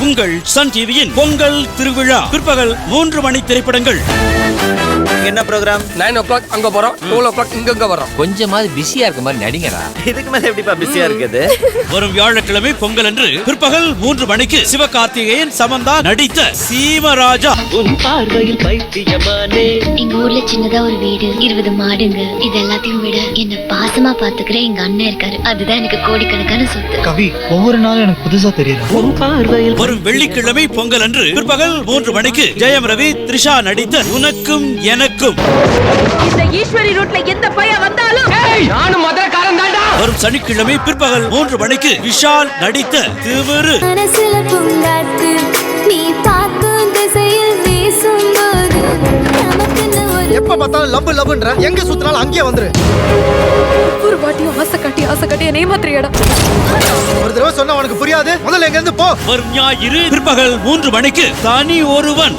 உங்கள் சன் டிவியின் பொங்கல் திருவிழா பிற்பகல் 3 மணி திரைப்படங்கள். என்ன ப்ரோகிராம்? 9 o'clock அங்க போறோம், 12 o'clock இங்க வரோம். கொஞ்சமாவது பிஸியா இருக்க மாதிரி நடிங்கடா. இதுக்கு மேல எப்படிப்பா பிஸியா இருக்குது? வரும் வியாழக்கிழமை பொங்கல் அன்று பிற்பகல் 3 மணிக்கு சிவகார்த்திகேயன் சமந்தா நடித்த சீமராஜா. உன் பார்வையில் பைத்தியமானே. எங்க ஊர்ல சின்னதா ஒரு வீடு, 20 மாடுங்க. இது எல்லாத்தையும் விட என்ன பாசமா பாத்துக்கிற எங்க அண்ணன் இருக்காரு. அதுதான் எனக்கு கோடிக்கணக்கான சொத்து. கவி, ஒவ்வொரு நாளும் எனக்கு புதுசா தெரியுது. உன் பார்வையில் வரும் வெள்ளிக்கிழமை பொங்கல் அன்று பிற்பகல் 3 மணிக்கு ஜெயம் ரவி த்ரிஷா நடித்த உனக்கும் எனக்கும். இந்த ஈஸ்வரி ரூட்ல எந்த பையன் வந்தாலும் நானும் மதுரக்காரன் தான்டா. வரும் சனிக்கிழமை பிற்பகல் 3 மணிக்கு விஷால் நடித்த திமிரு. மனசுல பூங்காத்து நீ பார்க்கும் திசையில் வீசும்போது நமக்குன்னு ஒரு எப்ப பார்த்தாலும் லவ் லவ்ன்ற, எங்க சுத்தினாலும் அங்கேயே வந்துரு. ஒரு வாட்டியும் ஆசை கட்டி என்னை மாத்திரையடா. ஒரு தடவை சொன்னா உனக்கு புரியாது. முதல்ல எங்க இருந்து போ. வரும் ஞாயிறு பிற்பகல் 3 மணிக்கு தனி ஒருவன்.